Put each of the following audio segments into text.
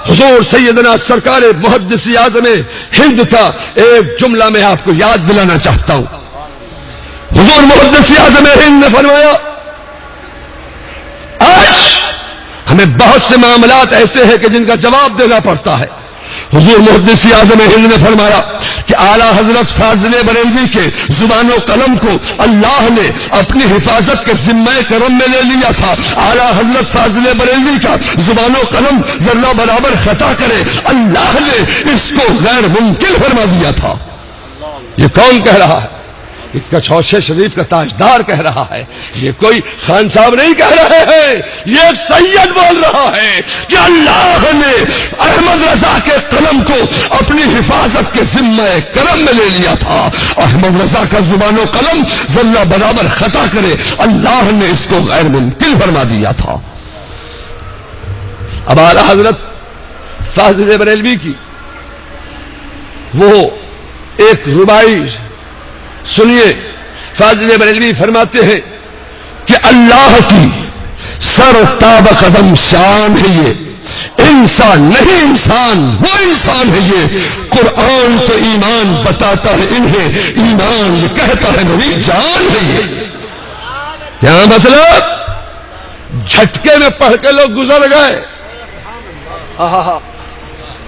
حضور سیدنا سرکار محدث اعظم ہند کا ایک جملہ میں آپ کو یاد دلانا چاہتا ہوں. حضور محدث اعظم ہند نے فرمایا آج ہمیں بہت سے معاملات ایسے ہیں کہ جن کا جواب دینا پڑتا ہے. حضور محدث اعظم ہند نے فرمایا کہ اعلیٰ حضرت فاضل بریلوی کے زبان و قلم کو اللہ نے اپنی حفاظت کے ذمہ کرم میں لے لیا تھا. اعلیٰ حضرت فاضل بریلوی کا زبان و قلم ذرہ برابر خطا کرے اللہ نے اس کو غیر ممکن فرما دیا تھا. یہ کون کہہ رہا ہے؟ یہ کچھوچے شریف کا تاجدار کہہ رہا ہے. یہ کوئی خان صاحب نہیں کہہ رہے ہیں، یہ ایک سید بول رہا ہے کہ اللہ نے احمد رضا کے قلم کو اپنی حفاظت کے ذمہ کرم میں لے لیا تھا. احمد رضا کا زبان و قلم ذرہ برابر خطا کرے اللہ نے اس کو غیر ممکن فرما دیا تھا. اب اعلیٰ حضرت فاضل بریلوی کی وہ ایک ربائی سنیے. فاضل بریلوی فرماتے ہیں کہ اللہ کی سر تاب قدم شان ہے یہ انسان نہیں، انسان وہ انسان ہے یہ. قرآن تو ایمان بتاتا ہے انہیں، ایمان یہ کہتا ہے میری جان ہے یہ. کیا مطلب؟ جھٹکے میں پڑھ کے لوگ گزر گئے.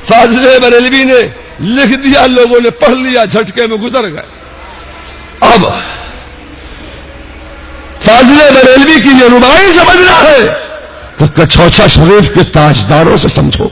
فاضل بریلوی نے لکھ دیا، لوگوں نے پڑھ لیا، جھٹکے میں گزر گئے. اب فاضل بریلوی کی یہ ربائی سمجھنا ہے تو کچھوچا شریف کے تاجداروں سے سمجھو.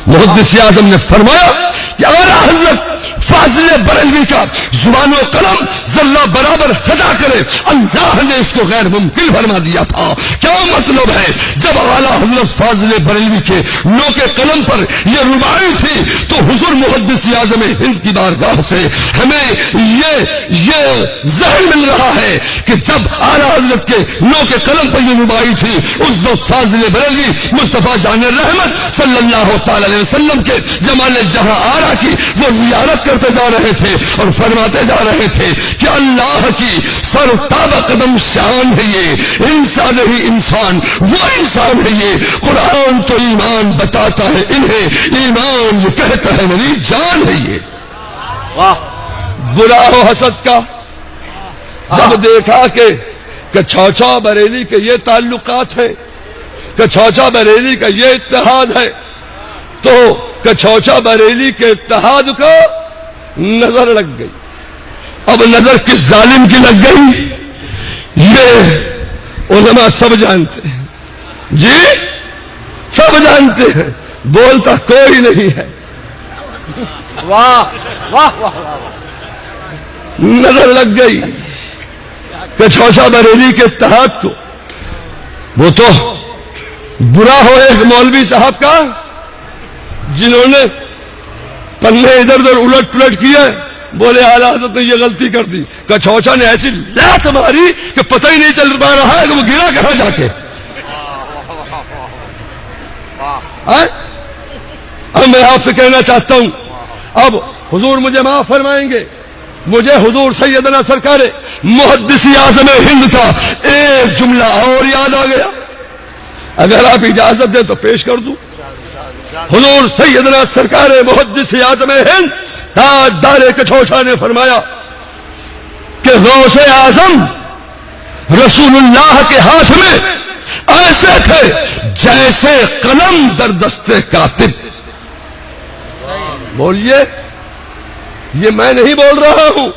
محدث اعظم نے فرمایا کہ اعلیٰ حضرت فاضل بریلوی کا زبان و قلم ذرہ برابر خطا کرے اللہ نے اس کو غیر ممکن فرما دیا تھا. کیا مطلب ہے؟ جب اعلیٰ حضرت فاضل بریلوی کے نو کے قلم پر یہ ربائی تھی تو حضور محدث اعظم ہند کی بارگاہ سے ہمیں یہ ذہن مل رہا ہے کہ جب اعلیٰ حضرت کے نو کے قلم پر یہ ربائی تھی اس وقت فاضل بریلوی مصطفیٰ جان رحمت صلی اللہ تعالی علیہ وسلم کے جمال جہاں آرا کی وہ زیارت کرتے جا رہے تھے اور فرماتے جا رہے تھے کہ اللہ کی سر تاب قدم شان ہے یہ انسان ہی انسان وہ انسان ہے یہ. قرآن تو ایمان بتاتا ہے انہیں، ایمان یہ کہتا ہے میری جان ہے یہ. واہ برا ہو حسد کا. جب دیکھا کہ کچھوچا بریلی کے یہ تعلقات ہیں، کچھوچا بریلی کا یہ اتحاد ہے، تو کچھوچا بریلی کے اتحاد کو نظر لگ گئی. اب نظر کس ظالم کی لگ گئی یہ علماء سب جانتے ہیں. جی سب جانتے ہیں، بولتا کوئی نہیں ہے. واہ واہ واہ نظر لگ گئی کچھوچا بریلی کے اتحاد کو. وہ تو برا ہو ایک مولوی صاحب کا جنہوں نے پلے ادھر ادھر الٹ پلٹ کیا، بولے اعلیٰ حضرت نے یہ غلطی کر دی. کچھوچا نے ایسی لات ماری کہ پتہ ہی نہیں چل پا رہا ہے کہ وہ گرا کہاں جا کے. اب میں آپ سے کہنا چاہتا ہوں، اب حضور مجھے معاف فرمائیں گے، مجھے حضور سیدنا سرکار محدث اعظم ہند کا ایک جملہ اور یاد آ گیا، اگر آپ اجازت دیں تو پیش کر دوں. حضور سیدنا سرکار محدث اعظم ہند تاجدار کچھوچا نے فرمایا کہ غوث اعظم رسول اللہ کے ہاتھ میں ایسے تھے جیسے قلم در دستے کاتب. بولیے، یہ میں نہیں بول رہا ہوں،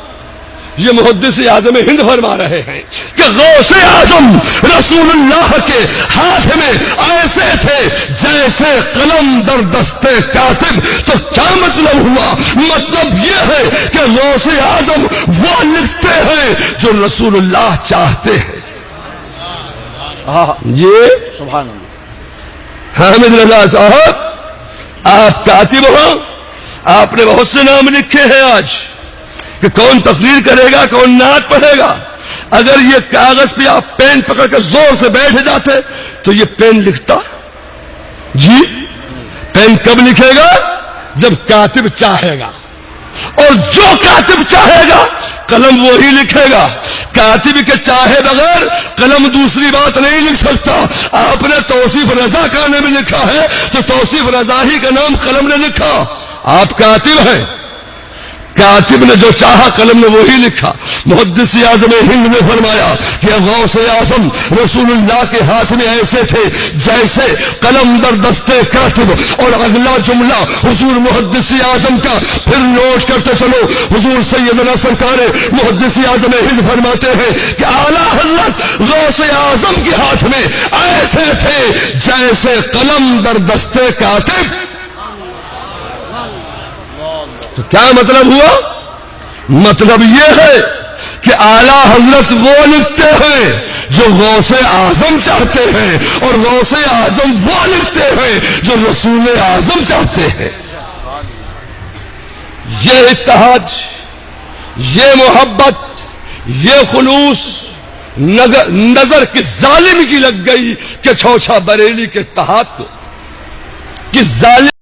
یہ محدث اعظم ہند فرما رہے ہیں کہ غوث اعظم رسول اللہ کے ہاتھ میں ایسے تھے جیسے قلم در دستے کاتب. تو کیا مطلب ہوا؟ مطلب یہ ہے کہ غوث اعظم وہ لکھتے ہیں جو رسول اللہ چاہتے ہیں. یہ سبحان اللہ. حامد رضا صاحب آپ کاتب ہو، آپ نے بہت سے نام لکھے ہیں آج کہ کون تقریر کرے گا، کون نعت پڑھے گا. اگر یہ کاغذ پہ آپ پین پکڑ کے زور سے بیٹھ جاتے تو یہ پین لکھتا؟ جی پین کب لکھے گا؟ جب کاتب چاہے گا، اور جو کاتب چاہے گا قلم وہی لکھے گا. کاتب کے چاہے بغیر قلم دوسری بات نہیں لکھ سکتا. آپ نے توصیف رضا کانے میں لکھا ہے تو توصیف رضا ہی کا نام قلم نے لکھا. آپ کاتب ہیں. کاتب نے جو چاہا قلم نے وہی لکھا. محدث اعظم ہند نے فرمایا کہ غوث اعظم رسول اللہ کے ہاتھ میں ایسے تھے جیسے قلم در دستے کاتب. اور اگلا جملہ حضور محدث اعظم کا پھر نوٹ کرتے چلو. حضور سیدنا سرکار محدث اعظم ہند فرماتے ہیں کہ اعلیٰ حضرت غوث اعظم کے ہاتھ میں ایسے تھے جیسے قلم در دستے کاتب. تو کیا مطلب ہوا؟ مطلب یہ ہے کہ اعلیٰ حضرت وہ لکھتے ہیں جو غوث اعظم چاہتے ہیں اور غوث اعظم وہ لکھتے ہیں جو رسول اعظم چاہتے ہیں. یہ اتحاد، یہ محبت، یہ خلوص نظر کس ظالم کی لگ گئی کہ چھوچھا بریلی کے اتحاد کو. کس ظالم